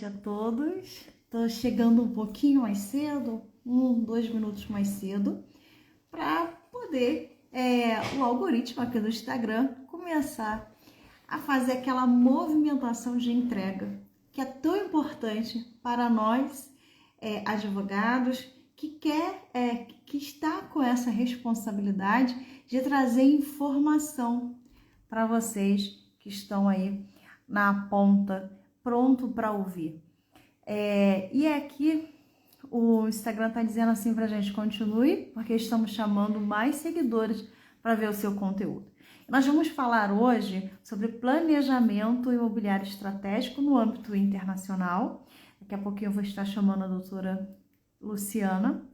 a todos. Estou chegando um pouquinho mais cedo, 2 minutos mais cedo, para poder o algoritmo aqui do Instagram começar a fazer aquela movimentação de entrega que é tão importante para nós, advogados, que está com essa responsabilidade de trazer informação para vocês que estão aí na ponta, pronto para ouvir. E aqui o Instagram está dizendo assim para a gente: continue, porque estamos chamando mais seguidores para ver o seu conteúdo. Nós vamos falar hoje sobre planejamento imobiliário estratégico no âmbito internacional. Daqui a pouquinho eu vou estar chamando a doutora Luciana,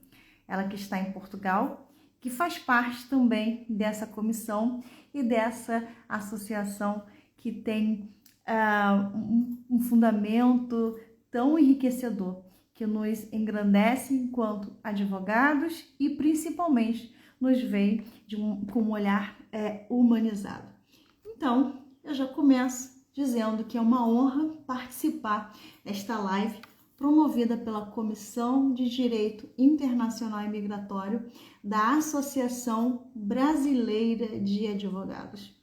ela que está em Portugal, que faz parte também dessa comissão e dessa associação que tem um fundamento tão enriquecedor, que nos engrandece enquanto advogados e principalmente nos vê com um olhar humanizado. Então, eu já começo dizendo que é uma honra participar desta live promovida pela Comissão de Direito Internacional e Migratório da Associação Brasileira de Advogados.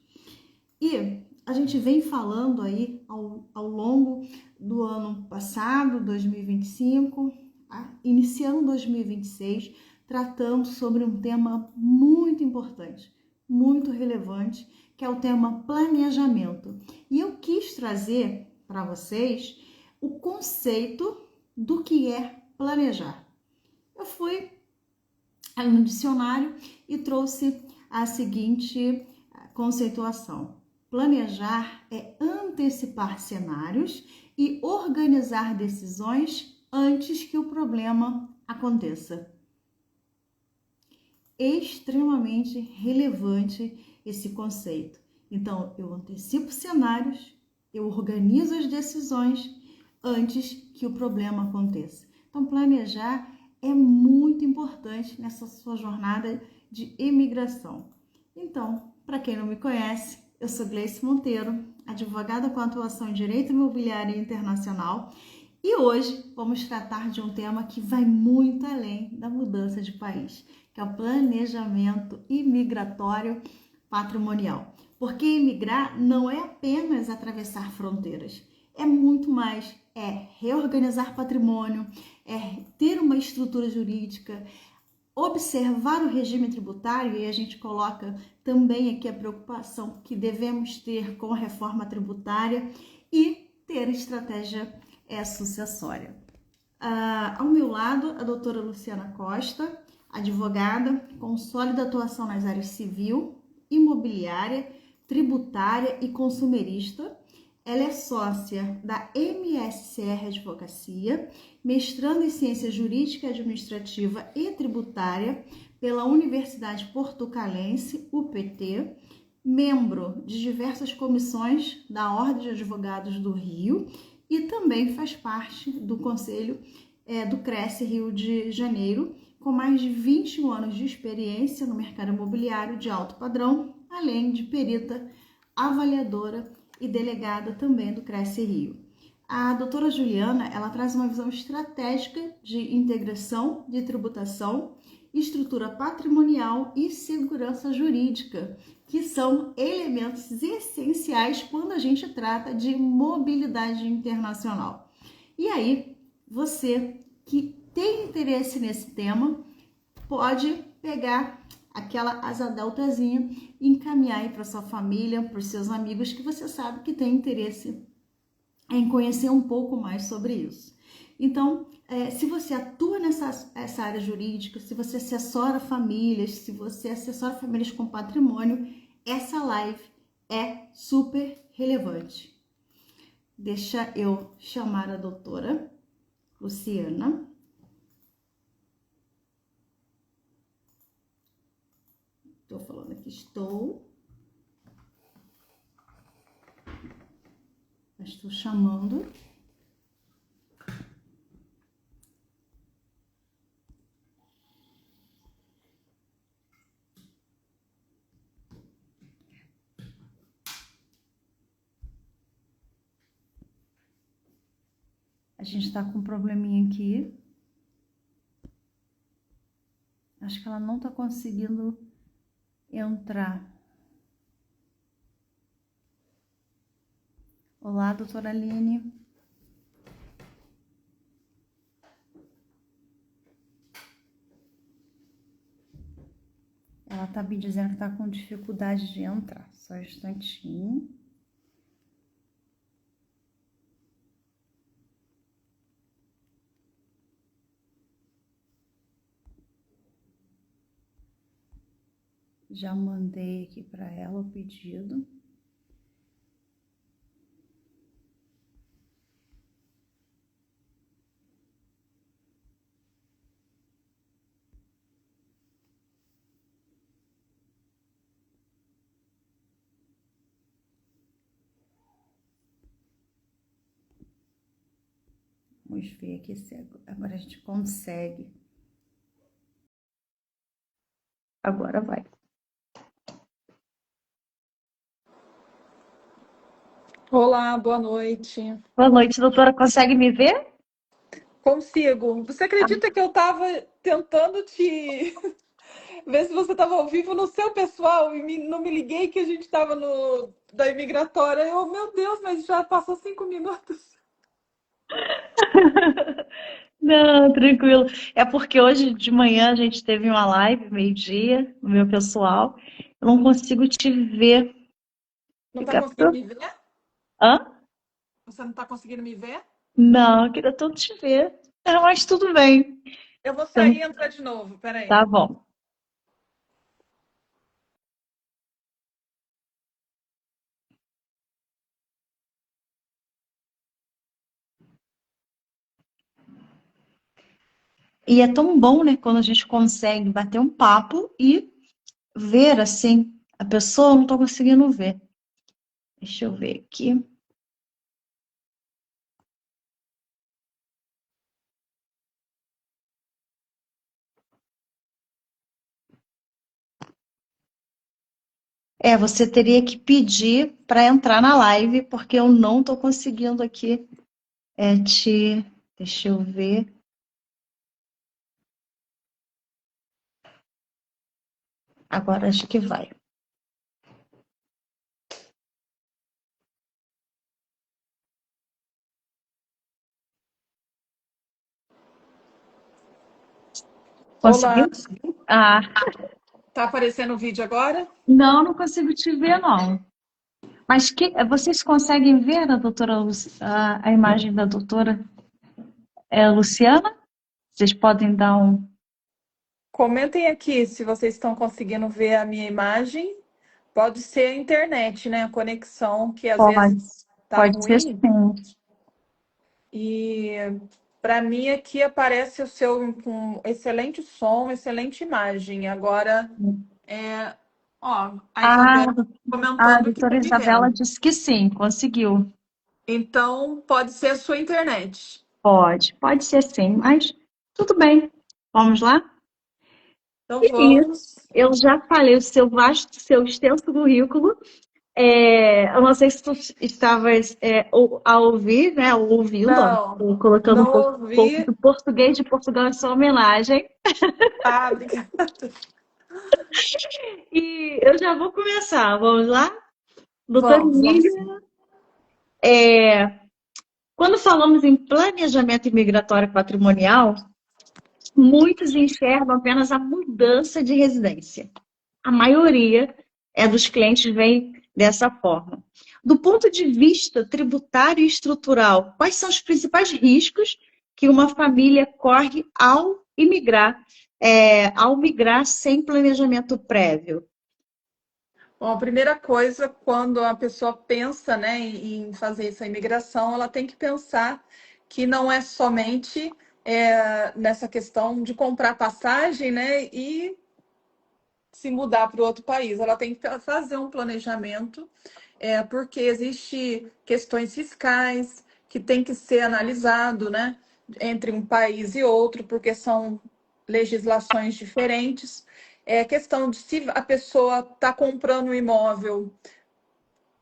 E a gente vem falando aí ao longo do ano passado, 2025, iniciando 2026, tratando sobre um tema muito importante, muito relevante, que é o tema planejamento. E eu quis trazer para vocês o conceito do que é planejar. Eu fui no dicionário e trouxe a seguinte conceituação: planejar é antecipar cenários e organizar decisões antes que o problema aconteça. Extremamente relevante esse conceito. Então, eu antecipo cenários, eu organizo as decisões antes que o problema aconteça. Então, planejar é muito importante nessa sua jornada de imigração. Então, para quem não me conhece, eu sou Gleice Monteiro, advogada com atuação em Direito Imobiliário Internacional, e hoje vamos tratar de um tema que vai muito além da mudança de país, que é o planejamento imigratório patrimonial. Porque imigrar não é apenas atravessar fronteiras, é muito mais, é reorganizar patrimônio, é ter uma estrutura jurídica, observar o regime tributário, e a gente coloca também aqui a preocupação que devemos ter com a reforma tributária e ter estratégia sucessória. Ao meu lado, a doutora Luciana Costa, advogada com sólida atuação nas áreas civil, imobiliária, tributária e consumerista. Ela é sócia da MSCR Advocacia, mestrando em Ciência Jurídica, Administrativa e Tributária pela Universidade Portucalense, UPT, membro de diversas comissões da Ordem de Advogados do Rio e também faz parte do Conselho do Cresce Rio de Janeiro, com mais de 21 anos de experiência no mercado imobiliário de alto padrão, além de perita, avaliadora e delegada também do Cresce Rio. A doutora Juliana, ela traz uma visão estratégica de integração de tributação, estrutura patrimonial e segurança jurídica, que são elementos essenciais quando a gente trata de mobilidade internacional. E aí, você que tem interesse nesse tema, pode pegar aquela asa deltazinha e encaminhar aí para sua família, para os seus amigos que você sabe que tem interesse em conhecer um pouco mais sobre isso. Então, se você atua nessa área jurídica, se você assessora famílias, se você assessora famílias com patrimônio, essa live é super relevante. Deixa eu chamar a doutora Luciana. Estou falando aqui, estou chamando. A gente está com um probleminha aqui. Acho que ela não está conseguindo entrar. Olá, doutora Aline. Ela tá me dizendo que tá com dificuldade de entrar. Só um instantinho. Já mandei aqui para ela o pedido. Vamos ver aqui se agora a gente consegue. Agora vai. Olá, boa noite. Boa noite, doutora. Consegue me ver? Consigo. Você acredita que eu estava tentando te ver se você estava ao vivo no seu pessoal e não me liguei que a gente estava no da imigratória? Meu Deus, mas já passou 5 minutos. Não, tranquilo. É porque hoje de manhã a gente teve uma live, meio-dia, no meu pessoal. Eu não consigo te ver. Não está Fica conseguindo me ver? Hã? Você não está conseguindo me ver? Não, eu queria tanto te ver. Não, mas tudo bem. Eu vou Então, sair e entrar de novo. Peraí. tá bom. E é tão bom, né, quando a gente consegue bater um papo e ver assim, a pessoa eu não tô conseguindo ver. Deixa eu ver aqui. Você teria que pedir para entrar na live, porque eu não tô conseguindo aqui te. Deixa eu ver. Agora acho que vai. Olá. Conseguiu? Ah, Tá aparecendo o vídeo agora? não, não consigo te ver, não. Mas vocês conseguem ver a imagem da doutora Luciana? Vocês podem dar um. Comentem aqui se vocês estão conseguindo ver a minha imagem. Pode ser a internet, né? A conexão que às Pode, vezes tá pode ser ruim. sim. E para mim aqui aparece o seu com excelente som, excelente imagem. Agora, ó, a Ah, Isabela a comentando que tá doutora me Isabela vendo. disse que sim, conseguiu. Então, pode ser a sua internet. Pode ser sim, mas tudo bem. Vamos lá? Então, E vamos. eu já falei o seu vasto, seu extenso currículo. Eu não sei se tu estavas a ouvir, né, ou ouvindo, ó, Não, ou colocando não um pouco ouvi. do português de Portugal em sua homenagem. Ah, obrigada. E eu já vou começar, vamos lá? Doutor Vamos Emílio, sim. quando falamos em planejamento imigratório patrimonial, muitos enxergam apenas a mudança de residência. A maioria dos clientes vem dessa forma. Do ponto de vista tributário e estrutural, quais são os principais riscos que uma família corre ao migrar sem planejamento prévio? Bom, a primeira coisa, quando a pessoa pensa, né, em fazer essa imigração, ela tem que pensar que não é somente nessa questão de comprar passagem, né, e se mudar para outro país. Ela tem que fazer um planejamento, porque existe questões fiscais que tem que ser analisado, né, entre um país e outro, porque são legislações diferentes. É questão de se a pessoa está comprando um imóvel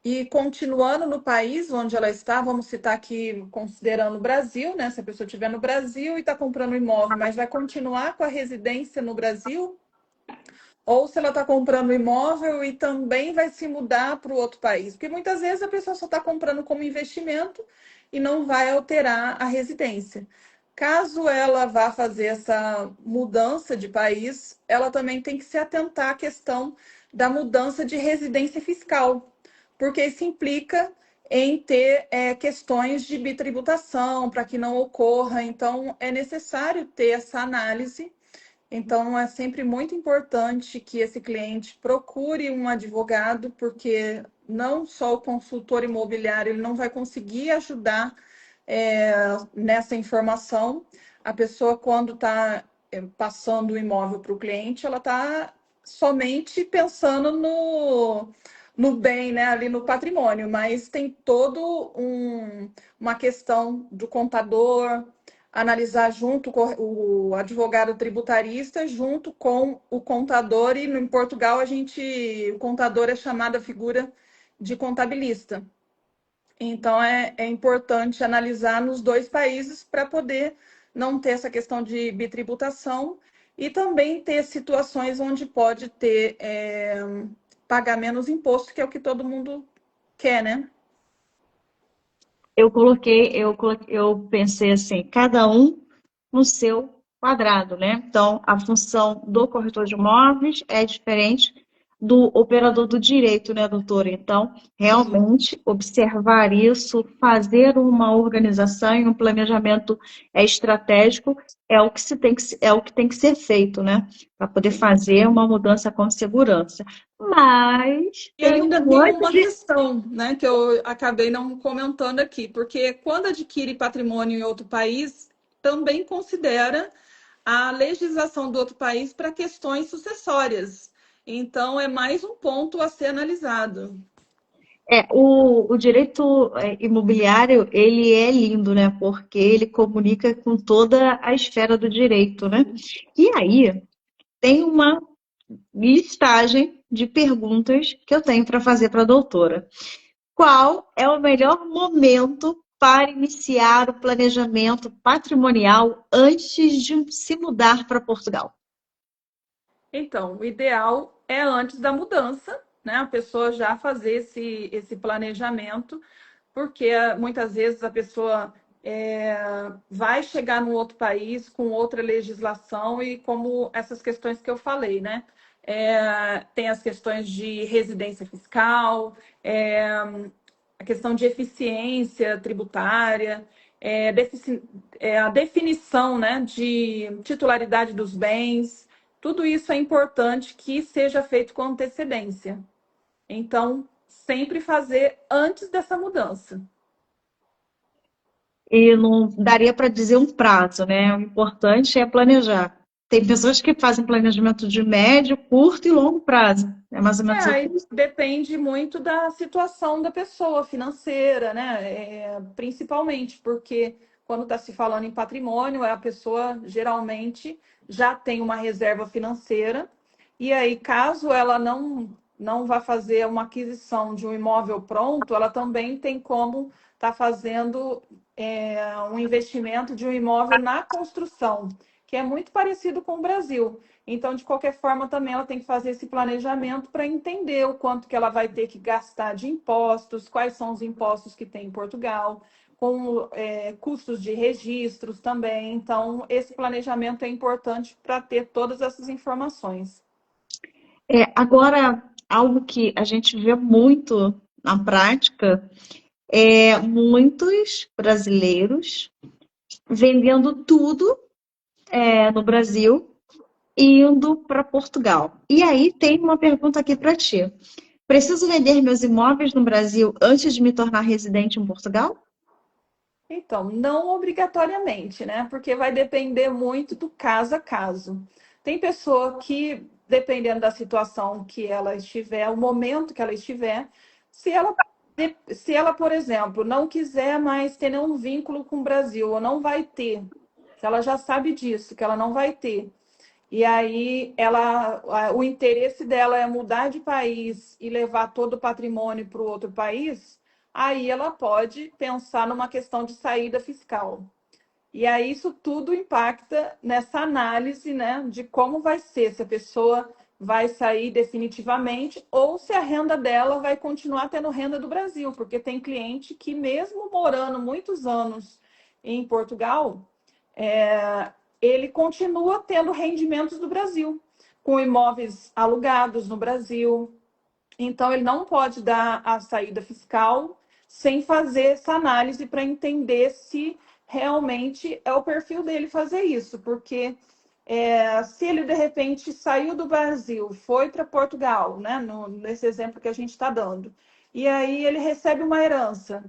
E continuando no país onde ela está, vamos citar aqui, considerando o Brasil, né? Se a pessoa estiver no Brasil e está comprando um imóvel, mas vai continuar com a residência no Brasil, ou se ela está comprando um imóvel e também vai se mudar para o outro país. Porque muitas vezes a pessoa só está comprando como investimento e não vai alterar a residência. Caso ela vá fazer essa mudança de país, ela também tem que se atentar à questão da mudança de residência fiscal, porque isso implica em ter questões de bitributação para que não ocorra. Então, é necessário ter essa análise. Então, é sempre muito importante que esse cliente procure um advogado, porque não só o consultor imobiliário ele não vai conseguir ajudar nessa informação. A pessoa, quando está passando o imóvel para o cliente, ela está somente pensando no bem, né, ali no patrimônio, mas tem todo uma questão do contador, analisar junto com o advogado tributarista, junto com o contador, e em Portugal o contador é chamado a figura de contabilista. Então é importante analisar nos dois países para poder não ter essa questão de bitributação e também ter situações onde pode ter pagar menos imposto, que é o que todo mundo quer, né? Eu pensei assim, cada um no seu quadrado, né? Então, a função do corretor de imóveis é diferente do operador do direito, né, doutora? Então, realmente, observar isso, fazer uma organização e um planejamento estratégico é o que é o que tem que ser feito, né? Para poder fazer uma mudança com segurança. Mas E tem ainda um tem monte uma de. questão, né, que eu acabei não comentando aqui, porque quando adquire patrimônio em outro país, também considera a legislação do outro país para questões sucessórias. Então, é mais um ponto a ser analisado. O direito imobiliário, ele é lindo, né? Porque ele comunica com toda a esfera do direito, né? E aí, tem uma listagem de perguntas que eu tenho para fazer para a doutora. Qual é o melhor momento para iniciar o planejamento patrimonial antes de se mudar para Portugal? Então, o ideal é antes da mudança, né? A pessoa já fazer esse planejamento, porque muitas vezes a pessoa vai chegar num outro país com outra legislação e como essas questões que eu falei, né? Tem as questões de residência fiscal, a questão de eficiência tributária, a definição, né, de titularidade dos bens, tudo isso é importante que seja feito com antecedência. Então, sempre fazer antes dessa mudança. E não daria para dizer um prazo, né? O importante é planejar. Tem pessoas que fazem planejamento de médio, curto e longo prazo. É mais ou menos Aí isso. depende muito da situação da pessoa financeira, né? Principalmente porque quando está se falando em patrimônio, a pessoa geralmente já tem uma reserva financeira, e aí, caso ela não vá fazer uma aquisição de um imóvel pronto, ela também tem como estar fazendo um investimento de um imóvel na construção, que é muito parecido com o Brasil. Então, de qualquer forma, também ela tem que fazer esse planejamento para entender o quanto que ela vai ter que gastar de impostos, quais são os impostos que tem em Portugal, com custos de registros também. Então, esse planejamento é importante para ter todas essas informações. Agora, algo que a gente vê muito na prática é muitos brasileiros vendendo tudo no Brasil e indo para Portugal. E aí tem uma pergunta aqui para ti. Preciso vender meus imóveis no Brasil antes de me tornar residente em Portugal? Então, não obrigatoriamente, né? Porque vai depender muito do caso a caso. Tem pessoa que, dependendo da situação que ela estiver, o momento que ela estiver, se ela, se ela, por exemplo, não quiser mais ter nenhum vínculo com o Brasil, ou não vai ter, se ela já sabe disso, que ela não vai ter, e aí o interesse dela é mudar de país e levar todo o patrimônio para o outro país, aí ela pode pensar numa questão de saída fiscal. E aí isso tudo impacta nessa análise, né, de como vai ser, se a pessoa vai sair definitivamente ou se a renda dela vai continuar tendo renda do Brasil, porque tem cliente que mesmo morando muitos anos em Portugal, ele continua tendo rendimentos do Brasil, com imóveis alugados no Brasil. Então, ele não pode dar a saída fiscal sem fazer essa análise para entender se realmente é o perfil dele fazer isso, porque se ele de repente saiu do Brasil, foi para Portugal, né, nesse exemplo que a gente está dando, e aí ele recebe uma herança,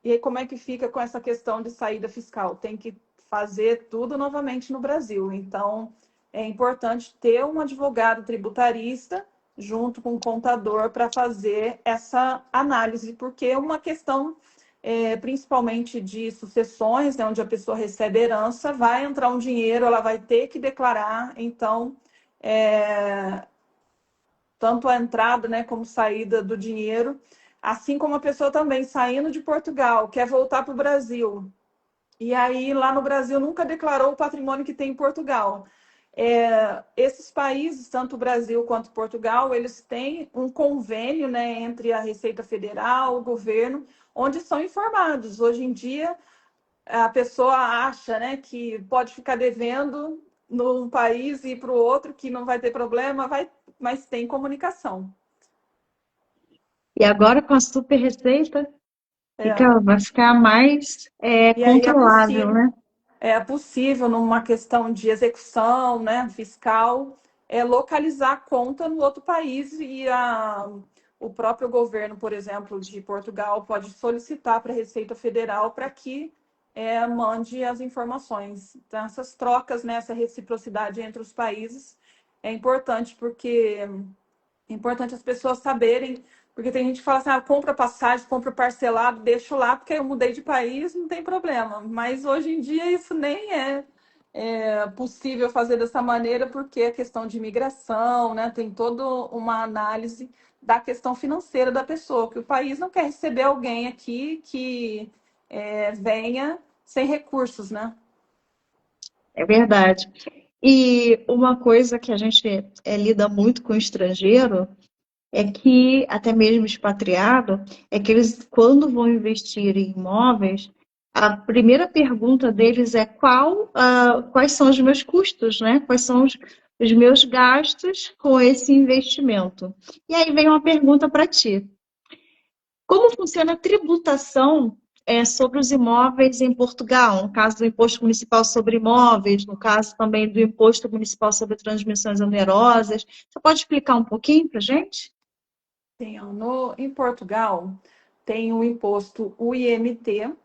e aí, como é que fica com essa questão de saída fiscal? Tem que fazer tudo novamente no Brasil. Então, é importante ter um advogado tributarista junto com um contador para fazer essa análise, porque é uma questão, principalmente de sucessões, né, onde a pessoa recebe herança, vai entrar um dinheiro, ela vai ter que declarar. Então, tanto a entrada, né, como saída do dinheiro, assim como a pessoa também saindo de Portugal, quer voltar para o Brasil, e aí lá no Brasil nunca declarou o patrimônio que tem em Portugal. Esses países, tanto o Brasil quanto Portugal, eles têm um convênio, né, entre a Receita Federal, o governo, onde são informados. Hoje em dia, a pessoa acha, né, que pode ficar devendo num país e ir para o outro, que não vai ter problema, mas tem comunicação. E agora com a super receita, É. vai ficar mais E aí controlável, né? é possível, numa questão de execução, né, fiscal, localizar a conta no outro país e o próprio governo, por exemplo, de Portugal, pode solicitar para a Receita Federal para que mande as informações. Então, essas trocas, né, essa reciprocidade entre os países é importante, porque é importante as pessoas saberem, porque tem gente que fala assim, compra passagem, compra parcelado, deixo lá, porque eu mudei de país, não tem problema. Mas hoje em dia isso nem é possível fazer dessa maneira, porque a questão de imigração, né, tem toda uma análise da questão financeira da pessoa, que o país não quer receber alguém aqui que venha sem recursos, né? É verdade. E uma coisa que a gente lida muito com o estrangeiro é que, até mesmo expatriado, é que eles, quando vão investir em imóveis, a primeira pergunta deles é quais são os meus custos, né? Quais são os meus gastos com esse investimento? E aí vem uma pergunta para ti. Como funciona a tributação sobre os imóveis em Portugal? No caso do imposto municipal sobre imóveis, no caso também do imposto municipal sobre transmissões onerosas. Você pode explicar um pouquinho para a gente? Sim, em Portugal tem o imposto o IMT,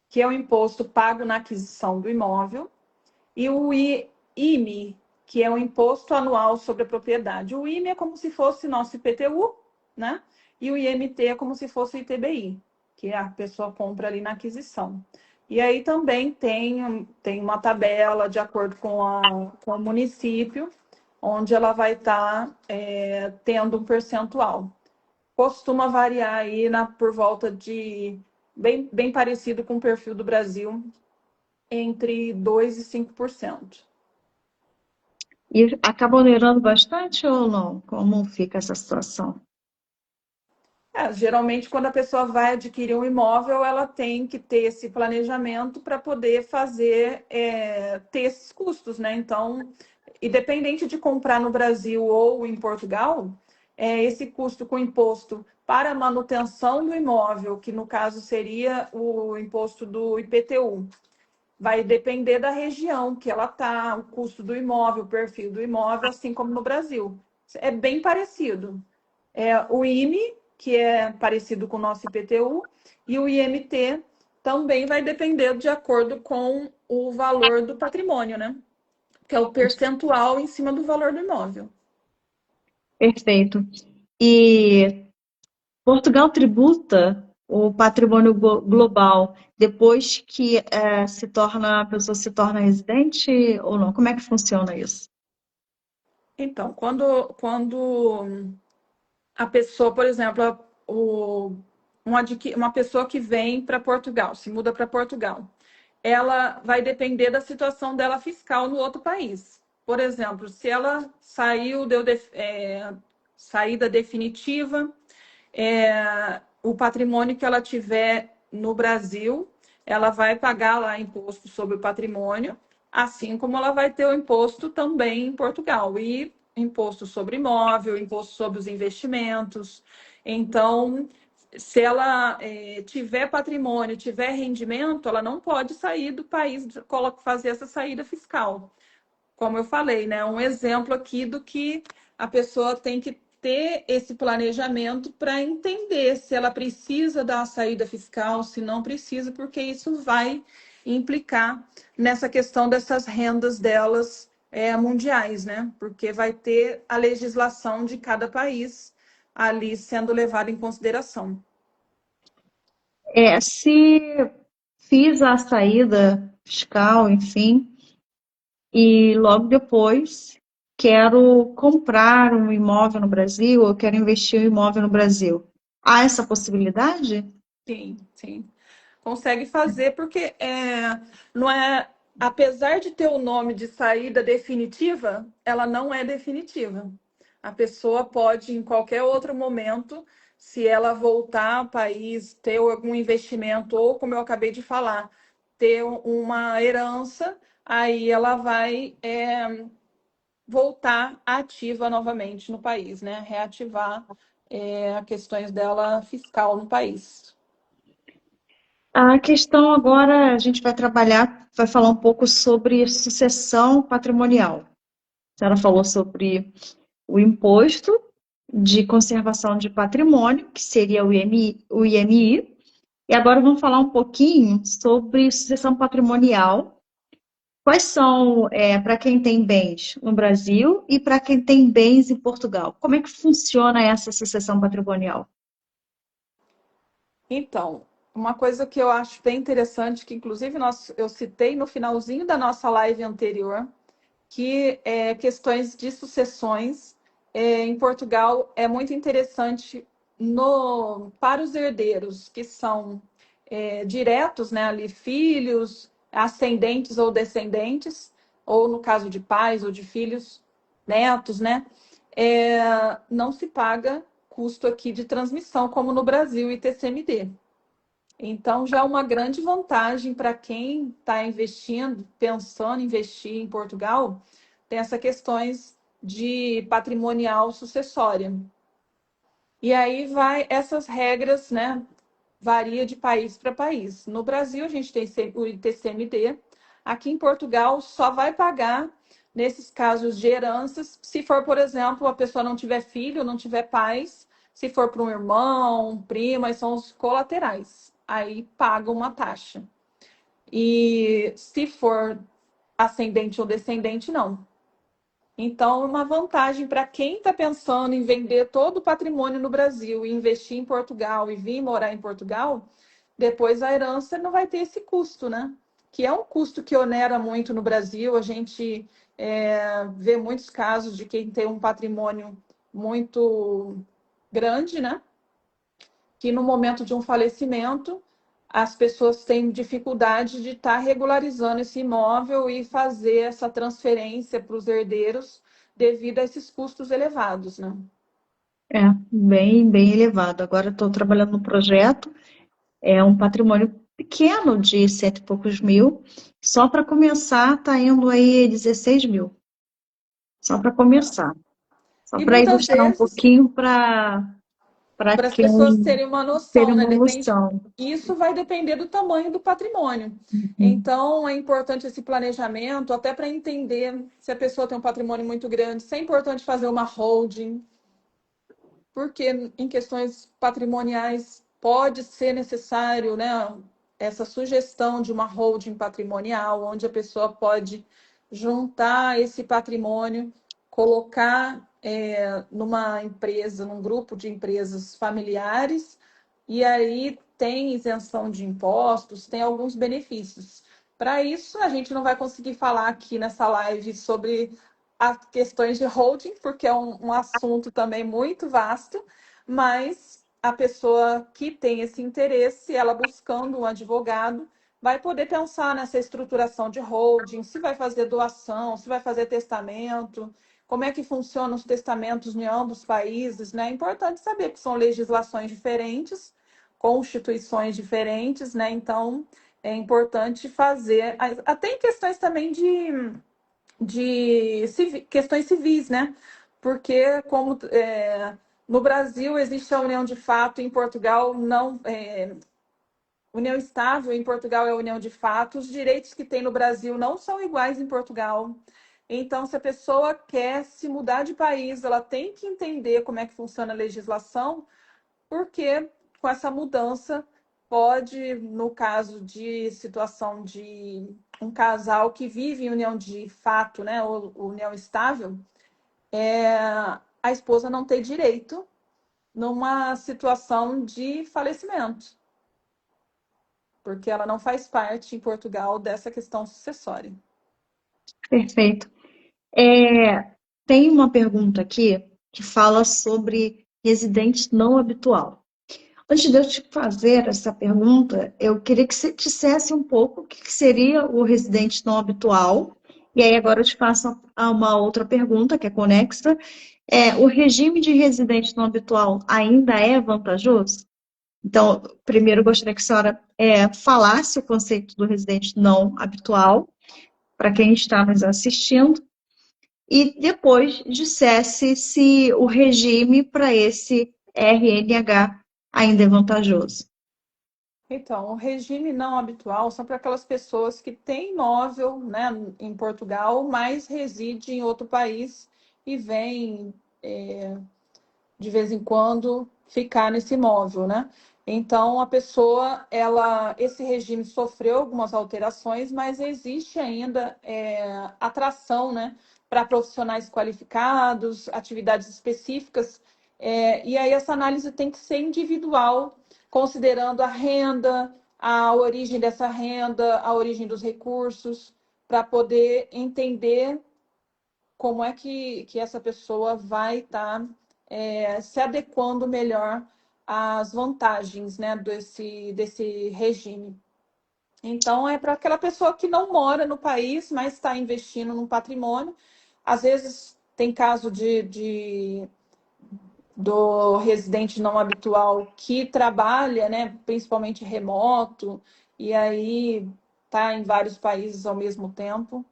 que é o imposto pago na aquisição do imóvel, e o IMI, que é o imposto anual sobre a propriedade. O IMI é como se fosse nosso IPTU, né? E o IMT é como se fosse o ITBI, que a pessoa compra ali na aquisição. E aí também tem uma tabela de acordo com o município, onde ela vai estar tendo um percentual. Costuma variar aí por volta de, bem parecido com o perfil do Brasil, entre 2% e 5%. E acaba onerando bastante ou não? Como fica essa situação? Geralmente, quando a pessoa vai adquirir um imóvel, ela tem que ter esse planejamento para poder ter esses custos, né? Então, independente de comprar no Brasil ou em Portugal, esse custo com imposto para a manutenção do imóvel, que no caso seria o imposto do IPTU, vai depender da região que ela está, o custo do imóvel, o perfil do imóvel, assim como no Brasil. É bem parecido. O IMI, que é parecido com o nosso IPTU, e o IMT também vai depender de acordo com o valor do patrimônio, né? Que é o percentual em cima do valor do imóvel. Perfeito. E Portugal tributa o patrimônio global depois que a pessoa se torna residente ou não? Como é que funciona isso? Então, quando a pessoa, por exemplo, uma pessoa que vem para Portugal, se muda para Portugal, ela vai depender da situação dela fiscal no outro país. Por exemplo, se ela saiu, saída definitiva, o patrimônio que ela tiver no Brasil, ela vai pagar lá imposto sobre o patrimônio, assim como ela vai ter o imposto também em Portugal, e imposto sobre imóvel, imposto sobre os investimentos. Então, se ela tiver patrimônio, tiver rendimento, ela não pode sair do país, fazer essa saída fiscal. Como eu falei, né? Um exemplo aqui do que a pessoa tem que ter esse planejamento para entender se ela precisa da saída fiscal, se não precisa, porque isso vai implicar nessa questão dessas rendas delas mundiais, né? Porque vai ter a legislação de cada país ali sendo levada em consideração. Se fiz a saída fiscal, enfim, e logo depois quero comprar um imóvel no Brasil, ou quero investir em um imóvel no Brasil. Há essa possibilidade? Sim, sim. Consegue fazer porque não é, apesar de ter o nome de saída definitiva, ela não é definitiva. A pessoa pode, em qualquer outro momento, se ela voltar ao país, ter algum investimento, ou, como eu acabei de falar, ter uma herança, aí ela vai voltar ativa novamente no país, né? Reativar as questões dela fiscal no país. A questão agora, a gente vai falar um pouco sobre sucessão patrimonial. A senhora falou sobre o imposto de conservação de patrimônio, que seria o IMI, e agora vamos falar um pouquinho sobre sucessão patrimonial. Quais são, para quem tem bens no Brasil e para quem tem bens em Portugal? Como é que funciona essa sucessão patrimonial? Então, uma coisa que eu acho bem interessante, que inclusive eu citei no finalzinho da nossa live anterior, que é questões de sucessões em Portugal é muito interessante para os herdeiros, que são diretos, né, ali, filhos, ascendentes ou descendentes, ou no caso de pais ou de filhos, netos, né? Não se paga custo aqui de transmissão, como no Brasil, ITCMD. Então, já é uma grande vantagem para quem está investindo, pensando em investir em Portugal, tem essas questões de patrimonial sucessória. E aí vai essas regras, né? Varia de país para país. No Brasil, a gente tem o ITCMD. Aqui em Portugal, só vai pagar nesses casos de heranças, se for, por exemplo, a pessoa não tiver filho, não tiver pais, se for para um irmão, um primo, aí são os colaterais. Aí paga uma taxa. E se for ascendente ou descendente, não. Então, uma vantagem para quem está pensando em vender todo o patrimônio no Brasil e investir em Portugal e vir morar em Portugal, depois a herança não vai ter esse custo, né? Que é um custo que onera muito no Brasil. A gente vê muitos casos de quem tem um patrimônio muito grande, né? Que no momento de um falecimento, as pessoas têm dificuldade de estar regularizando esse imóvel e fazer essa transferência para os herdeiros devido a esses custos elevados, né? É, bem, bem elevado. Agora estou trabalhando no projeto, é um patrimônio pequeno de cento e poucos mil. Só para começar, está indo aí 16 mil. Só para começar. Só E para muitas ilustrar um vezes, pouquinho para para as pessoas quem terem uma ter noção, né? uma Depende, noção. isso vai depender do tamanho do patrimônio. Uhum. Então, é importante esse planejamento, até para entender se a pessoa tem um patrimônio muito grande. Se é importante fazer uma holding, porque em questões patrimoniais pode ser necessário, né, essa sugestão de uma holding patrimonial, onde a pessoa pode juntar esse patrimônio, colocar numa empresa, num grupo de empresas familiares, e aí tem isenção de impostos, tem alguns benefícios. Para isso, a gente não vai conseguir falar aqui nessa live sobre as questões de holding, porque é um assunto também muito vasto, mas a pessoa que tem esse interesse, ela buscando um advogado, vai poder pensar nessa estruturação de holding, se vai fazer doação, se vai fazer testamento, como é que funcionam os testamentos em ambos os países, né? É importante saber que são legislações diferentes, constituições diferentes, né? Então, é importante fazer, até em questões também de questões civis, né? Porque como no Brasil existe a união de fato, em Portugal não união estável, em Portugal é união de fato. Os direitos que tem no Brasil não são iguais em Portugal. Então, se a pessoa quer se mudar de país, ela tem que entender como é que funciona a legislação, porque com essa mudança pode, no caso de situação de um casal que vive em união de fato, né, ou união estável, a esposa não ter direito numa situação de falecimento, porque ela não faz parte em Portugal dessa questão sucessória. Perfeito. Tem uma pergunta aqui que fala sobre residente não habitual. Antes de eu te fazer essa pergunta, eu queria que você dissesse um pouco o que seria o residente não habitual. E aí agora eu te faço uma outra pergunta que é conexa. O regime de residente não habitual ainda é vantajoso? Então, primeiro eu gostaria que a senhora falasse o conceito do residente não habitual para quem está nos assistindo e depois dissesse se o regime para esse RNH ainda é vantajoso. Então, o regime não habitual são para aquelas pessoas que têm imóvel, né, em Portugal, mas reside em outro país e vem de vez em quando ficar nesse imóvel, né? Então a pessoa, esse regime sofreu algumas alterações, mas existe ainda atração, né, para profissionais qualificados, atividades específicas, e aí essa análise tem que ser individual, considerando a renda, a origem dessa renda, a origem dos recursos, para poder entender como é que essa pessoa vai estar se adequando melhor às vantagens, né, desse regime. Então, é para aquela pessoa que não mora no país, mas está investindo num patrimônio. Às vezes, tem caso do residente não habitual que trabalha, né, principalmente remoto, e aí está em vários países ao mesmo tempo.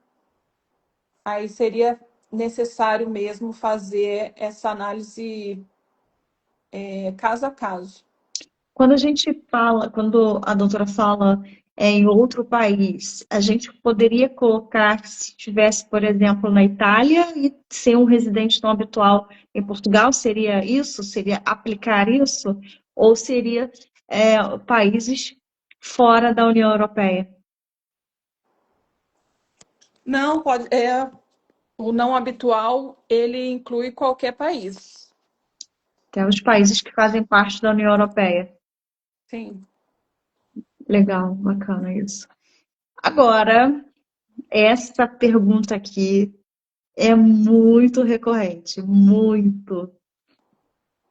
Aí seria necessário mesmo fazer essa análise caso a caso. Quando a doutora fala em outro país, a gente poderia colocar, se tivesse, por exemplo, na Itália e ser um residente não habitual em Portugal, seria isso? Seria aplicar isso? Ou seria países fora da União Europeia? Não, pode, o não habitual, ele inclui qualquer país. Até os países que fazem parte da União Europeia. Sim. Legal, bacana isso. Agora, essa pergunta aqui é muito recorrente, muito.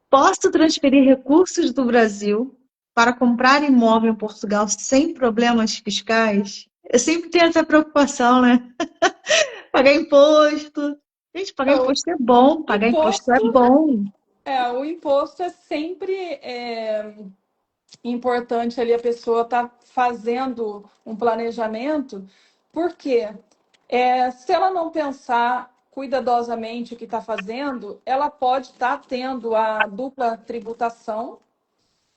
Posso transferir recursos do Brasil para comprar imóvel em Portugal sem problemas fiscais? Eu sempre tenho essa preocupação, né? Pagar imposto. Gente, pagar O imposto é bom, pagar imposto é imposto, bom. o imposto é sempre importante ali a pessoa estar fazendo um planejamento, porque se ela não pensar cuidadosamente o que está fazendo, ela pode estar tendo a dupla tributação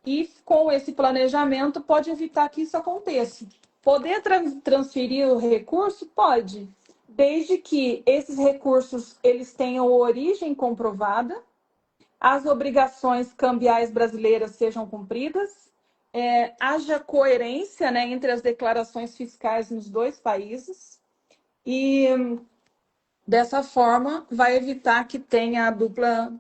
e com esse planejamento pode evitar que isso aconteça. Poder transferir o recurso? Pode, desde que esses recursos eles tenham origem comprovada, as obrigações cambiais brasileiras sejam cumpridas, haja coerência, né, entre as declarações fiscais nos dois países e dessa forma vai evitar que tenha a dupla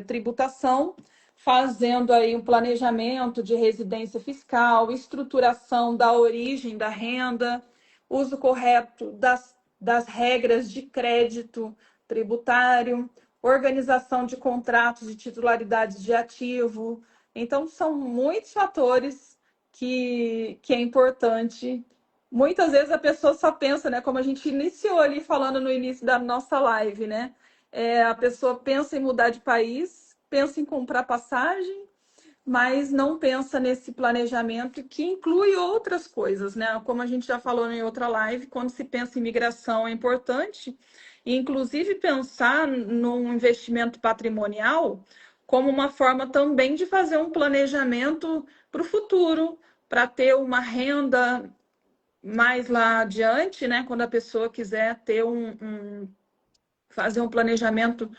tributação, fazendo aí um planejamento de residência fiscal, estruturação da origem da renda, uso correto das regras de crédito tributário, organização de contratos de titularidades de ativo. Então, são muitos fatores que é importante. Muitas vezes a pessoa só pensa, né? Como a gente iniciou ali falando no início da nossa live, né? A pessoa pensa em mudar de país, pensa em comprar passagem, mas não pensa nesse planejamento que inclui outras coisas, né? Como a gente já falou em outra live, quando se pensa em migração é importante, e inclusive pensar num investimento patrimonial como uma forma também de fazer um planejamento para o futuro, para ter uma renda mais lá adiante, né? Quando a pessoa quiser ter fazer um planejamento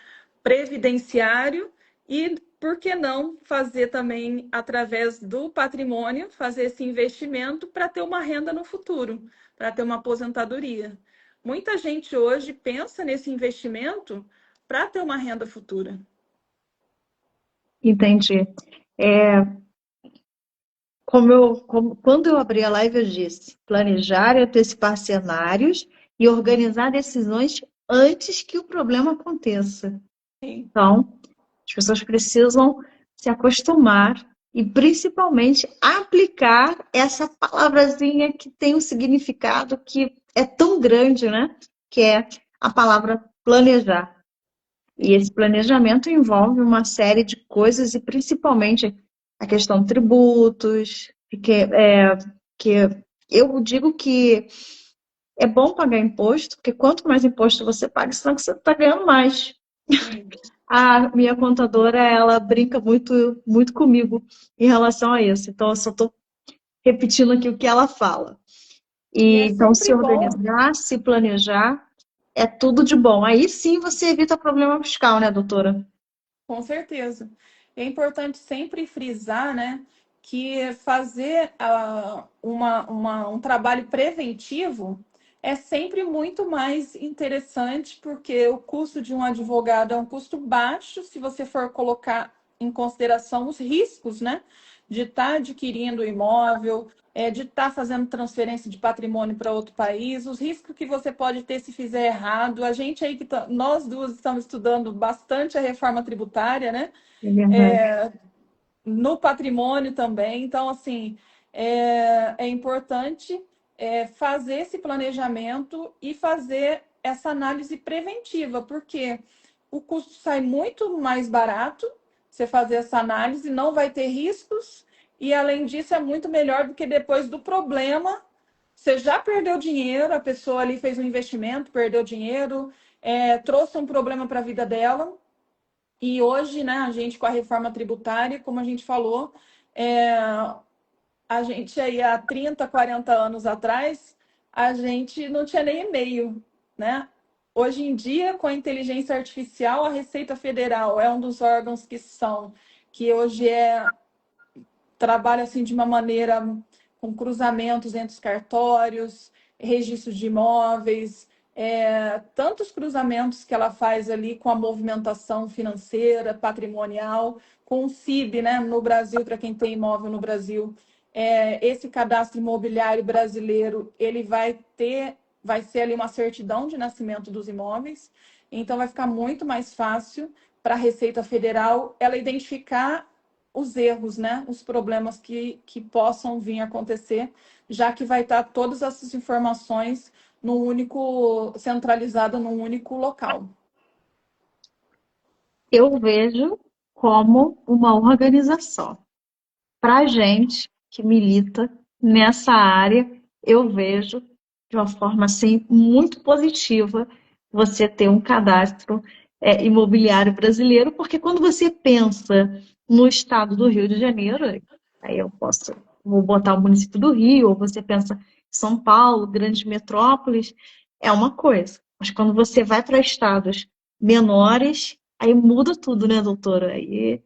previdenciário e, por que não, fazer também através do patrimônio, fazer esse investimento para ter uma renda no futuro, para ter uma aposentadoria. Muita gente hoje pensa nesse investimento para ter uma renda futura. Entendi. Quando eu abri a live, eu disse planejar e antecipar cenários e organizar decisões antes que o problema aconteça. Sim. Então, as pessoas precisam se acostumar e, principalmente, aplicar essa palavrazinha que tem um significado que é tão grande, né? Que é a palavra planejar. E esse planejamento envolve uma série de coisas e, principalmente, a questão de tributos, que eu digo que é bom pagar imposto, porque quanto mais imposto você paga, senão você está ganhando mais. Sim. A minha contadora, ela brinca muito, muito comigo em relação a isso. Então, eu só estou repetindo aqui o que ela fala. E é Então, se sempre bom. organizar, se planejar, é tudo de bom. Aí sim você evita problema fiscal, né, doutora? Com certeza. É importante sempre frisar, né, que fazer um trabalho preventivo é sempre muito mais interessante, porque o custo de um advogado é um custo baixo, se você for colocar em consideração os riscos, né, de estar adquirindo o imóvel, de estar fazendo transferência de patrimônio para outro país, os riscos que você pode ter se fizer errado. A gente aí nós duas estamos estudando bastante a reforma tributária, né? É verdade. No patrimônio também. Então, assim, é importante fazer esse planejamento e fazer essa análise preventiva, porque o custo sai muito mais barato você fazer essa análise, não vai ter riscos, e além disso é muito melhor do que depois do problema. Você já perdeu dinheiro, a pessoa ali fez um investimento, perdeu dinheiro, trouxe um problema para a vida dela. E hoje, né, a gente com a reforma tributária, como a gente falou, a gente aí há 30, 40 anos atrás, a gente não tinha nem e-mail, né? Hoje em dia, com a inteligência artificial, a Receita Federal é um dos órgãos que hoje trabalha assim de uma maneira com cruzamentos entre os cartórios, registros de imóveis, tantos cruzamentos que ela faz ali com a movimentação financeira, patrimonial, com o CIB, né, no Brasil, para quem tem imóvel no Brasil. Esse cadastro imobiliário brasileiro, ele vai ser ali uma certidão de nascimento dos imóveis, então vai ficar muito mais fácil para a Receita Federal ela identificar os erros, né? Os problemas que possam vir a acontecer, já que vai estar todas essas informações centralizada num único local. Eu vejo como uma organização. Para a gente que milita nessa área, eu vejo de uma forma assim muito positiva você ter um cadastro imobiliário brasileiro, porque quando você pensa no estado do Rio de Janeiro, aí vou botar o município do Rio, ou você pensa São Paulo, grandes metrópoles, é uma coisa. Mas quando você vai para estados menores, aí muda tudo, né, doutora? Aí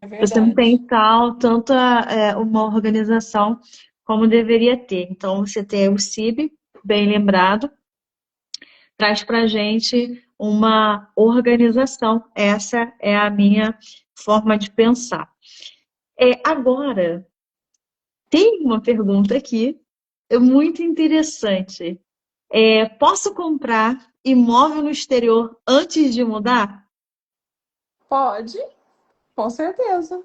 É você não tem verdade. tanta uma organização como deveria ter. Então, você tem o CIB, bem lembrado, traz para a gente uma organização. Essa é a minha forma de pensar. Agora, tem uma pergunta aqui muito interessante. Posso comprar imóvel no exterior antes de mudar? Pode, com certeza.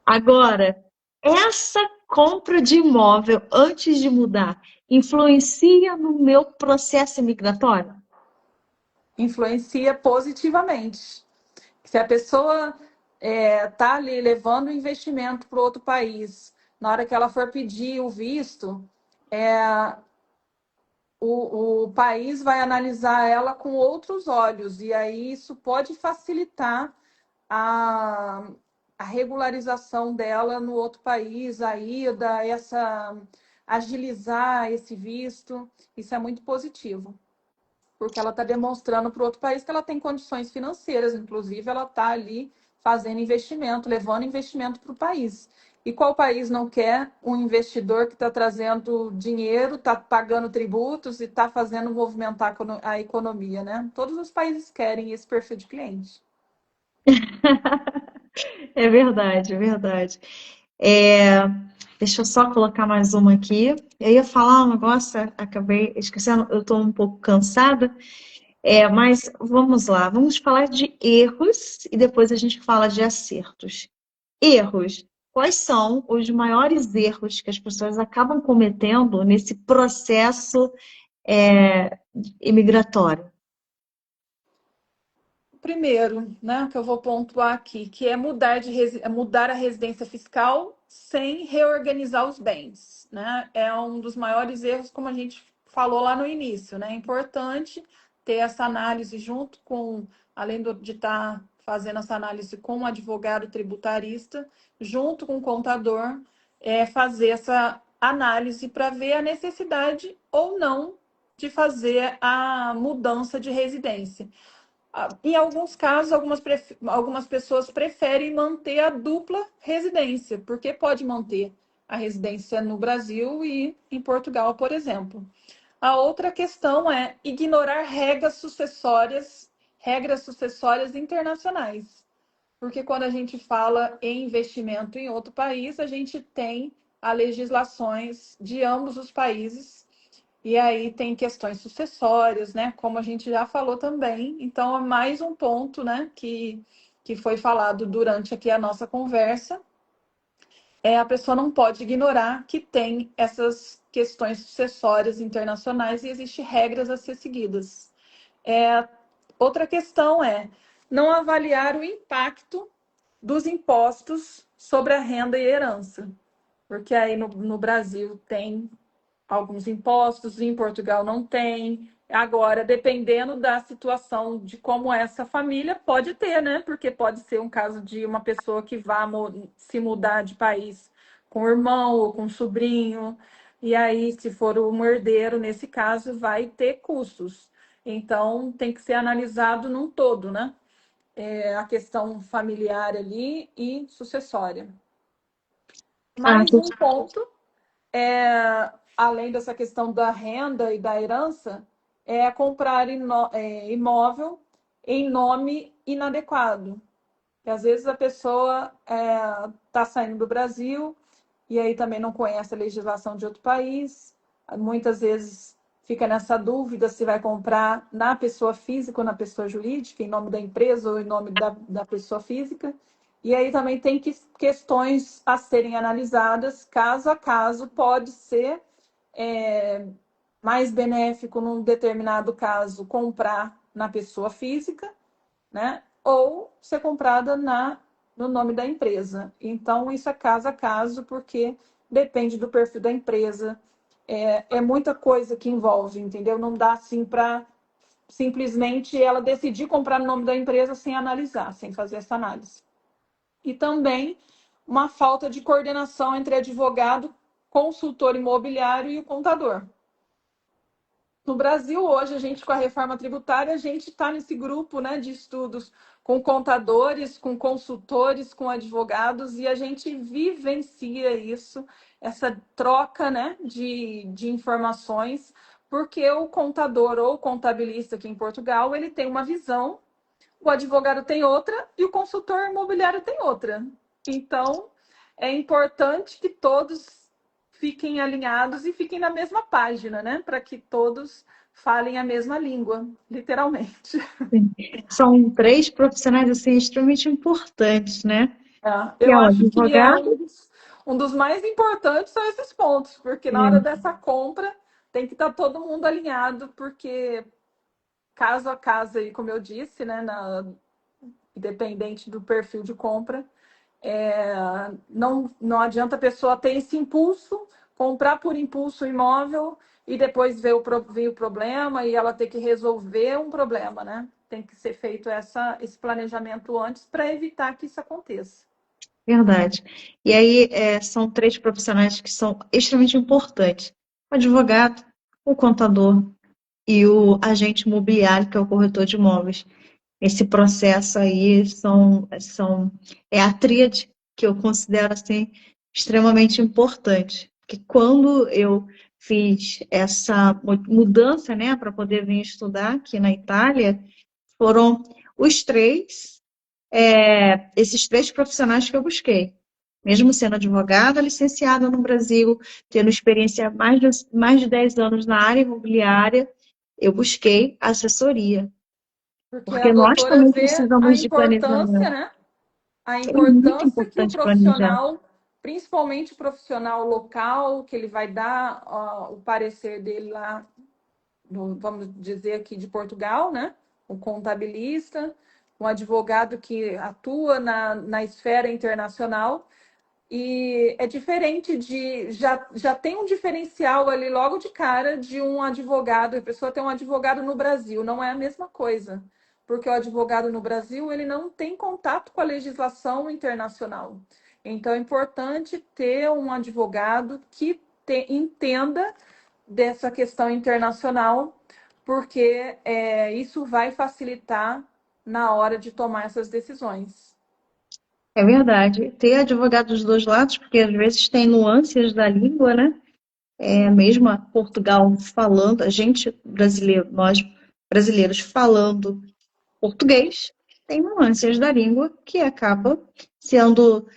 Agora, essa compra de imóvel antes de mudar influencia no meu processo migratório? Influencia positivamente. Se a pessoa está ali levando o investimento para outro país, na hora que ela for pedir o visto, o país vai analisar ela com outros olhos, e aí isso pode facilitar a, a regularização dela no outro país, a ida, agilizar esse visto. Isso é muito positivo, porque ela está demonstrando para o outro país que ela tem condições financeiras, inclusive ela está ali fazendo investimento, levando investimento para o país. E qual país não quer um investidor que está trazendo dinheiro, está pagando tributos e está fazendo movimentar a economia, né? Todos os países querem esse perfil de cliente. É verdade, é verdade. É, deixa eu só colocar mais uma aqui. Eu ia falar um negócio, acabei esquecendo, eu estou um pouco cansada. Mas vamos lá, vamos falar de erros e depois a gente fala de acertos. Erros. Quais são os maiores erros que as pessoas acabam cometendo nesse processo imigratório? Primeiro, né, que eu vou pontuar aqui, que é mudar a residência fiscal sem reorganizar os bens, né? É um dos maiores erros, como a gente falou lá no início, né? É importante ter essa análise junto com, além de estar fazendo essa análise com o advogado tributarista, junto com o contador, fazer essa análise para ver a necessidade ou não de fazer a mudança de residência. Em alguns casos, algumas pessoas preferem manter a dupla residência, porque pode manter a residência no Brasil e em Portugal, por exemplo. A outra questão é ignorar regras sucessórias internacionais. Porque quando a gente fala em investimento em outro país, a gente tem as legislações de ambos os países e aí tem questões sucessórias, né? Como a gente já falou também. Então, é mais um ponto, né, que foi falado durante aqui a nossa conversa. A pessoa não pode ignorar que tem essas questões sucessórias internacionais e existem regras a ser seguidas. Outra questão é não avaliar o impacto dos impostos sobre a renda e herança. Porque aí no Brasil tem alguns impostos, em Portugal não tem. Agora, dependendo da situação de como é essa família, pode ter, né? Porque pode ser um caso de uma pessoa que vá se mudar de país com o irmão ou com o sobrinho. E aí, se for um herdeiro, nesse caso, vai ter custos. Então, tem que ser analisado num todo, né? A questão familiar ali e sucessória. Ah, Mais um ponto além dessa questão da renda e da herança, é comprar imóvel em nome inadequado. E às vezes a pessoa está saindo do Brasil e aí também não conhece a legislação de outro país. Muitas vezes fica nessa dúvida se vai comprar na pessoa física ou na pessoa jurídica, em nome da empresa ou em nome da pessoa física. E aí também tem questões a serem analisadas, caso a caso, pode ser mais benéfico num determinado caso comprar na pessoa física, né? Ou ser comprada no nome da empresa. Então, isso é caso a caso, porque depende do perfil da empresa. É muita coisa que envolve, entendeu? Não dá assim para simplesmente ela decidir comprar no nome da empresa sem analisar, sem fazer essa análise. E também uma falta de coordenação entre advogado, consultor imobiliário e o contador. No Brasil, hoje, a gente, com a reforma tributária, a gente está nesse grupo, né, de estudos com contadores, com consultores, com advogados, e a gente vivencia isso, essa troca, né, de informações, porque o contador ou contabilista aqui em Portugal, ele tem uma visão, o advogado tem outra e o consultor imobiliário tem outra. Então, é importante que todos fiquem alinhados e fiquem na mesma página, né? Para que todos falem a mesma língua, literalmente. Sim. São três profissionais assim, extremamente importantes, né? É, Que eu é o acho que é advogado, um dos mais importantes são esses pontos, porque na hora é, dessa compra tem que estar todo mundo alinhado, porque caso a caso, aí, como eu disse, né, independente do perfil de compra, não adianta a pessoa ter esse impulso, comprar por impulso o imóvel e depois vir o problema e ela ter que resolver um problema, né? Tem que ser feito esse planejamento antes para evitar que isso aconteça. verdade. E aí são três profissionais que são extremamente importantes: o advogado, o contador e o agente imobiliário, que é o corretor de imóveis. Esse processo aí é a tríade que eu considero assim extremamente importante. Porque quando eu fiz essa mudança, né, para poder vir estudar aqui na Itália, foram os três, esses três profissionais que eu busquei. Mesmo sendo advogada, licenciada no Brasil, tendo experiência há mais de 10 anos na área imobiliária, eu busquei assessoria. Porque a Porque nós doutora também vê a precisamos de importância, planejamento. né? A É muito importância que o importante planejar. profissional, principalmente o profissional local, que ele vai dar o parecer dele lá, vamos dizer aqui de Portugal, né? O contabilista, um advogado que atua na esfera internacional. E é diferente já tem um diferencial ali logo de cara de um advogado, a pessoa tem um advogado no Brasil, não é a mesma coisa, porque o advogado no Brasil, ele não tem contato com a legislação internacional. Então é importante ter um advogado que entenda dessa questão internacional, porque isso vai facilitar na hora de tomar essas decisões. É verdade. Ter advogado dos dois lados, porque às vezes tem nuances da língua, né? Mesmo a Portugal falando, a gente brasileiro, nós brasileiros falando português, tem nuances da língua que acaba sendo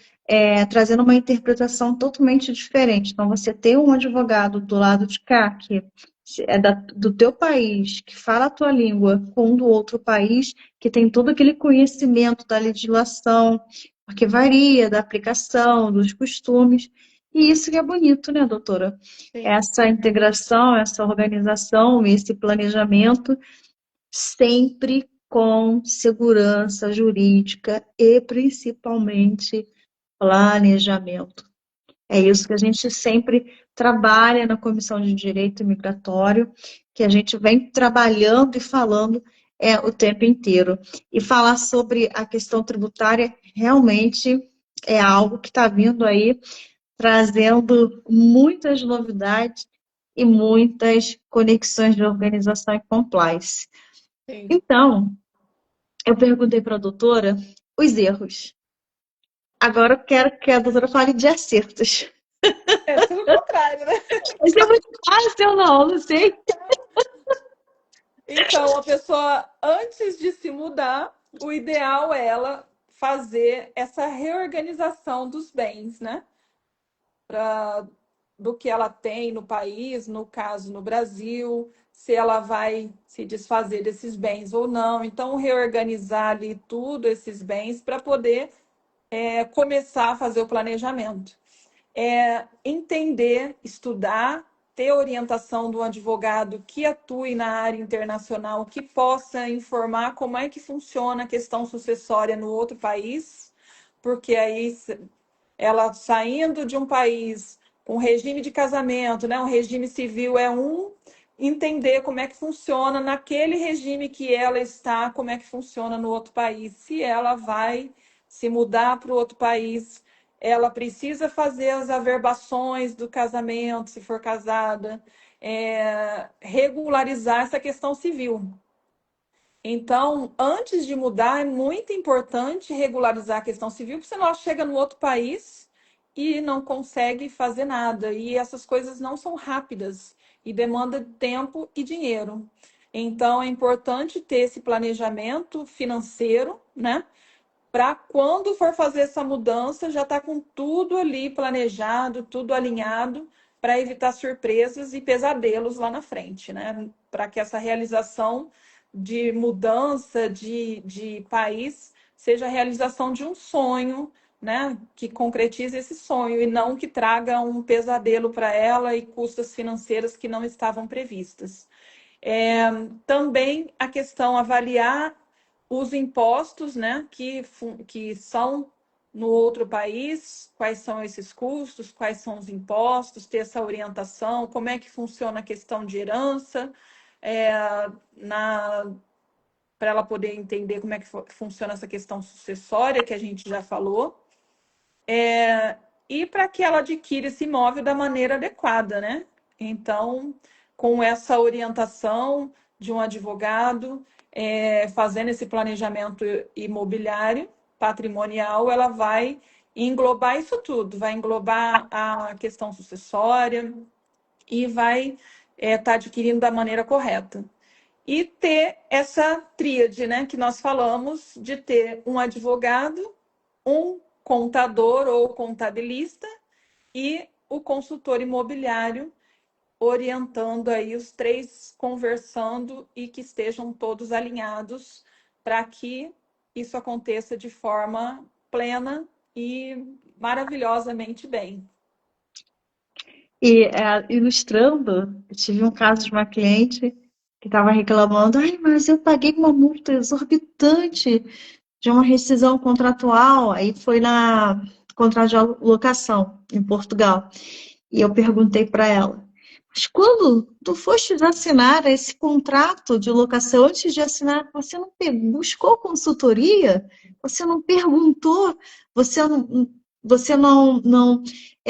trazendo uma interpretação totalmente diferente. Então, você ter um advogado do lado de cá, que é do teu país, que fala a tua língua, com um do outro país, que tem todo aquele conhecimento da legislação, porque varia da aplicação, dos costumes, e isso que é bonito, né, doutora? Sim. Essa integração, essa organização, esse planejamento sempre com segurança jurídica e principalmente planejamento. É isso que a gente sempre trabalha na Comissão de Direito Migratório, que a gente vem trabalhando e falando o tempo inteiro. E falar sobre a questão tributária realmente é algo que está vindo aí trazendo muitas novidades e muitas conexões de organização e compliance. Sim. Então, eu perguntei para a doutora os erros. Agora eu quero que a doutora fale de acertos. É tudo o contrário, né? Isso é muito fácil, não sei. Então, a pessoa, antes de se mudar, o ideal é ela fazer essa reorganização dos bens, né? Do que ela tem no país, no caso no Brasil, se ela vai se desfazer desses bens ou não. Então, reorganizar ali tudo, esses bens, para poder começar a fazer o planejamento. Entender, estudar, ter orientação do advogado que atue na área internacional, que possa informar como é que funciona a questão sucessória no outro país, porque aí ela saindo de um país com regime de casamento, né, um regime civil entender como é que funciona naquele regime que ela está, como é que funciona no outro país. Se ela vai se mudar para o outro país, ela precisa fazer as averbações do casamento, se for casada, regularizar essa questão civil. Então, antes de mudar, é muito importante regularizar a questão civil, porque senão ela chega no outro país e não consegue fazer nada. E essas coisas não são rápidas e demandam tempo e dinheiro. Então, é importante ter esse planejamento financeiro, né? Para quando for fazer essa mudança, já está com tudo ali planejado, tudo alinhado, para evitar surpresas e pesadelos lá na frente, né? Para que essa realização de mudança de país seja a realização de um sonho, né? Que concretize esse sonho e não que traga um pesadelo para ela e custas financeiras que não estavam previstas. Também a questão avaliar os impostos, né, que são no outro país, quais são esses custos, quais são os impostos, ter essa orientação, como é que funciona a questão de herança, é, para ela poder entender como é que funciona essa questão sucessória que a gente já falou, e para que ela adquira esse imóvel da maneira adequada, né? Então, com essa orientação de um advogado, fazendo esse planejamento imobiliário, patrimonial, ela vai englobar isso tudo, vai englobar a questão sucessória e vai estar adquirindo da maneira correta. E ter essa tríade, né, que nós falamos, de ter um advogado, um contador ou contabilista e o consultor imobiliário, orientando aí os três, conversando e que estejam todos alinhados para que isso aconteça de forma plena e maravilhosamente bem. E ilustrando, eu tive um caso de uma cliente que estava reclamando, ai, mas eu paguei uma multa exorbitante de uma rescisão contratual, aí foi na contrato de locação em Portugal. E eu perguntei para ela, mas quando tu foste assinar esse contrato de locação, antes de assinar, você não buscou consultoria? Você não perguntou? Você não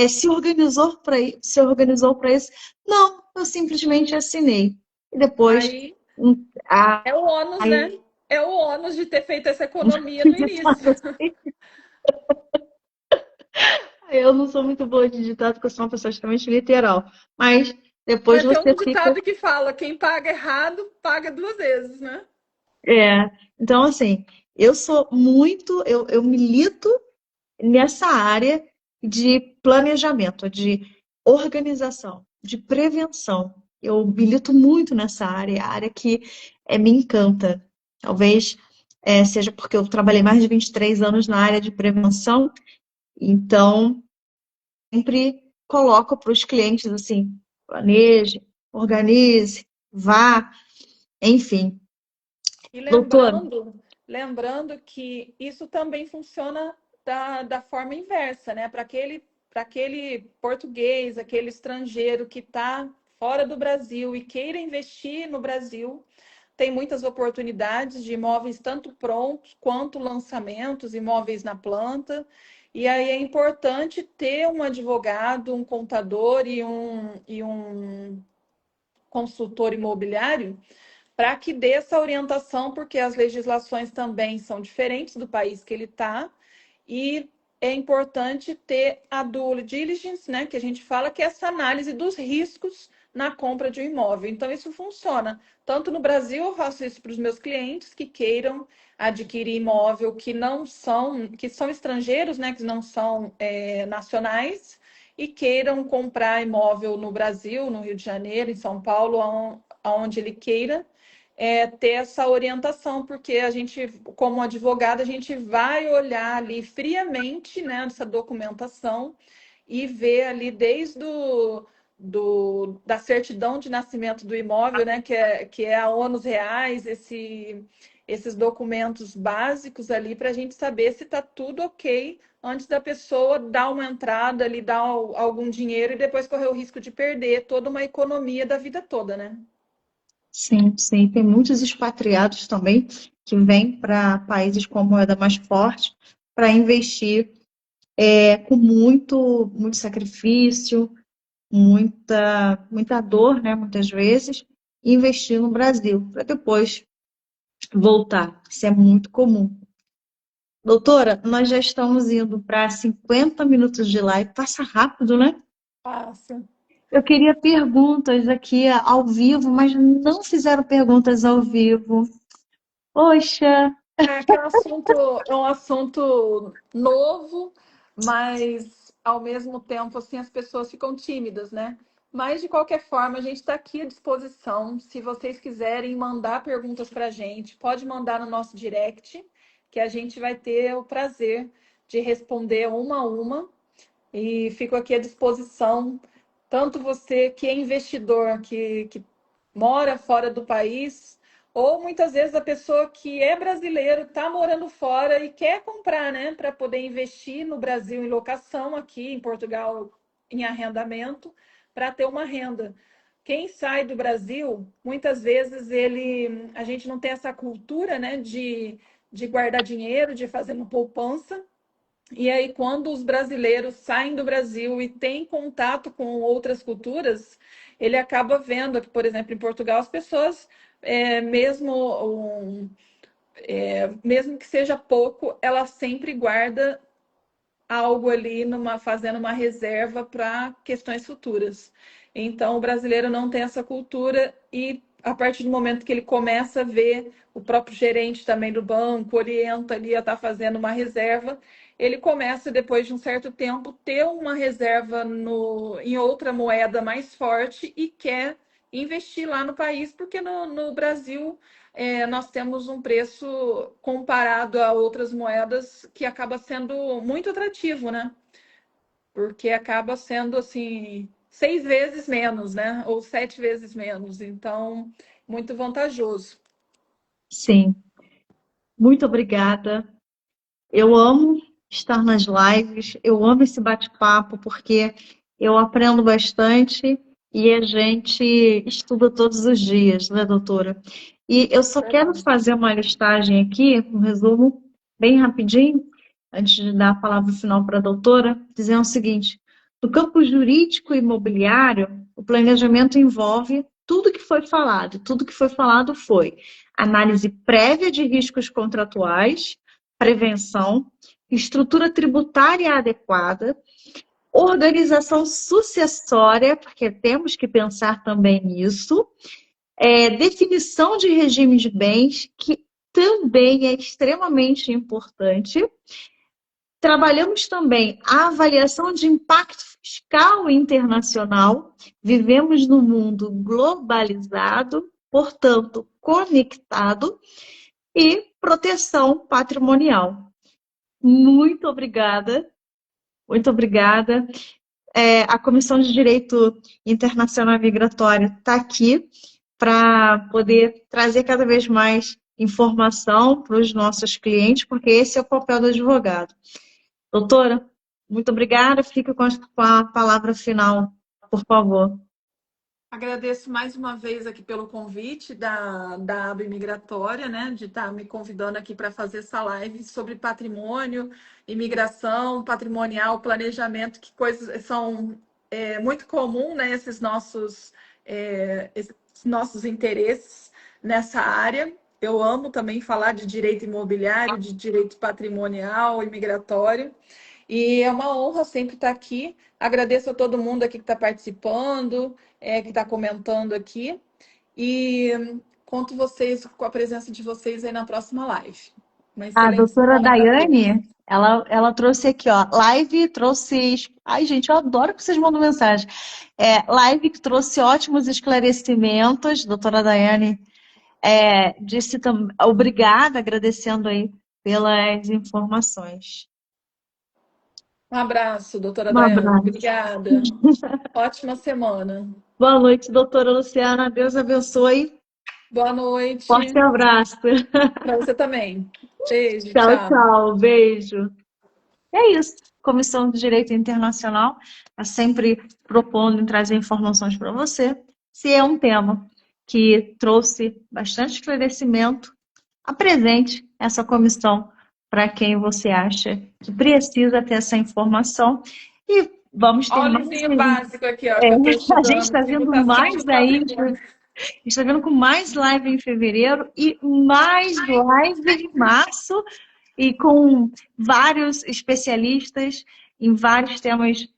se organizou para isso? Não, eu simplesmente assinei. E depois, Aí a, é o ônus, né? aí, É o ônus de ter feito essa economia no início. eu não sou muito boa de ditado, porque eu sou uma pessoa extremamente literal. Mas depois Mas tem você um fica. ditado que fala: quem paga errado, paga duas vezes, né? Então, assim, eu sou muito. Eu milito nessa área de planejamento, de organização, de prevenção. Eu milito muito nessa área, é a área que me encanta. Talvez seja porque eu trabalhei mais de 23 anos na área de prevenção, então sempre coloco para os clientes assim, planeje, organize, vá, enfim. E Doutora, lembrando que isso também funciona da forma inversa, né? Para aquele português, aquele estrangeiro que está fora do Brasil e queira investir no Brasil, tem muitas oportunidades de imóveis tanto prontos quanto lançamentos, imóveis na planta. E aí é importante ter um advogado, um contador e um consultor imobiliário para que dê essa orientação, porque as legislações também são diferentes do país que ele está, e é importante ter a due diligence, né, que a gente fala, que é essa análise dos riscos na compra de um imóvel. Então, isso funciona. Tanto no Brasil, eu faço isso para os meus clientes que queiram adquirir imóvel que são estrangeiros, né, que não são nacionais, e queiram comprar imóvel no Brasil, no Rio de Janeiro, em São Paulo, aonde ele queira, ter essa orientação, porque a gente, como advogado, a gente vai olhar ali friamente, né, essa documentação e ver ali desde da certidão de nascimento do imóvel, né, que é a ônus reais, esses documentos básicos ali para a gente saber se está tudo ok antes da pessoa dar uma entrada ali, dar algum dinheiro e depois correr o risco de perder toda uma economia da vida toda, né? sim, sim, tem muitos expatriados também que vêm para países com moeda mais forte para investir com muito sacrifício, muita dor, né, muitas vezes, e investir no Brasil para depois voltar. Isso é muito comum. Doutora, nós já estamos indo para 50 minutos de live, passa rápido, né? Passa. Eu queria perguntas aqui ao vivo, mas não fizeram perguntas ao vivo. Poxa, Que é um assunto novo, mas ao mesmo tempo, assim, as pessoas ficam tímidas, né? Mas, de qualquer forma, a gente está aqui à disposição. Se vocês quiserem mandar perguntas para a gente, pode mandar no nosso direct, que a gente vai ter o prazer de responder uma a uma. E fico aqui à disposição, tanto você que é investidor, que mora fora do país, ou muitas vezes a pessoa que é brasileiro, está morando fora e quer comprar, né, para poder investir no Brasil em locação, aqui em Portugal em arrendamento, para ter uma renda. Quem sai do Brasil, muitas vezes a gente não tem essa cultura, né, de guardar dinheiro, de fazer uma poupança. E aí, quando os brasileiros saem do Brasil e têm contato com outras culturas, ele acaba vendo que, por exemplo, em Portugal, as pessoas, mesmo que seja pouco, ela sempre guarda algo ali fazendo uma reserva para questões futuras. Então, o brasileiro não tem essa cultura e a partir do momento que ele começa a ver o próprio gerente também do banco orienta ali a estar fazendo uma reserva, ele começa, depois de um certo tempo, ter uma reserva em outra moeda mais forte e quer investir lá no país, porque no Brasil nós temos um preço comparado a outras moedas que acaba sendo muito atrativo, né? Porque acaba sendo assim 6 vezes menos, né? Ou 7 vezes menos. Então, muito vantajoso. Sim, muito obrigada. Eu amo estar nas lives, eu amo esse bate-papo, porque eu aprendo bastante e a gente estuda todos os dias, né, doutora? E eu só quero fazer uma listagem aqui, um resumo bem rapidinho, antes de dar a palavra final para a doutora, dizendo o seguinte: no campo jurídico e imobiliário, o planejamento envolve tudo que foi falado. Tudo que foi falado foi análise prévia de riscos contratuais, prevenção, estrutura tributária adequada, organização sucessória, porque temos que pensar também nisso, definição de regime de bens, que também é extremamente importante. Trabalhamos também a avaliação de impacto fiscal internacional. Vivemos num mundo globalizado, portanto, conectado, e proteção patrimonial. Muito obrigada. Muito obrigada. A Comissão de Direito Internacional Migratório está aqui para poder trazer cada vez mais informação para os nossos clientes, porque esse é o papel do advogado. Doutora, muito obrigada. Fique com a palavra final, por favor. Agradeço mais uma vez aqui pelo convite da aba imigratória, né, de estar me convidando aqui para fazer essa live sobre patrimônio, imigração, patrimonial, planejamento, que coisas são muito comum, né, esses nossos interesses nessa área. Eu amo também falar de direito imobiliário, de direito patrimonial, imigratório. E é uma honra sempre estar aqui. Agradeço a todo mundo aqui que está participando, que está comentando aqui. E conto com a presença de vocês aí na próxima live. Uma A excelente doutora semana para todos. Daiane, ela trouxe aqui, ó, live trouxe... Ai, gente, eu adoro que vocês mandam mensagem. Live que trouxe ótimos esclarecimentos. Doutora Daiane disse também, obrigada, agradecendo aí pelas informações. Um abraço, doutora Um Daiane. abraço. Obrigada. Ótima semana. Boa noite, doutora Luciana. Deus abençoe. Boa noite. Forte abraço. Para você também. Beijo, Tchau, tchau. tchau. Beijo. É isso. Comissão de Direito Internacional está sempre propondo em trazer informações para você. Se é um tema que trouxe bastante esclarecimento, apresente essa comissão para quem você acha que precisa ter essa informação. E vamos ter Olha o mais. livrinho básico aqui, ó, que eu estou A estudando. gente está vendo mais aí. A gente está vendo com mais live em fevereiro e mais live em março, e com vários especialistas em vários temas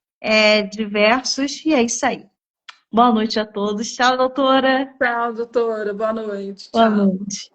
diversos. E é isso aí. Boa noite a todos. Tchau, doutora. Tchau, doutora. Boa noite. Boa Tchau. noite.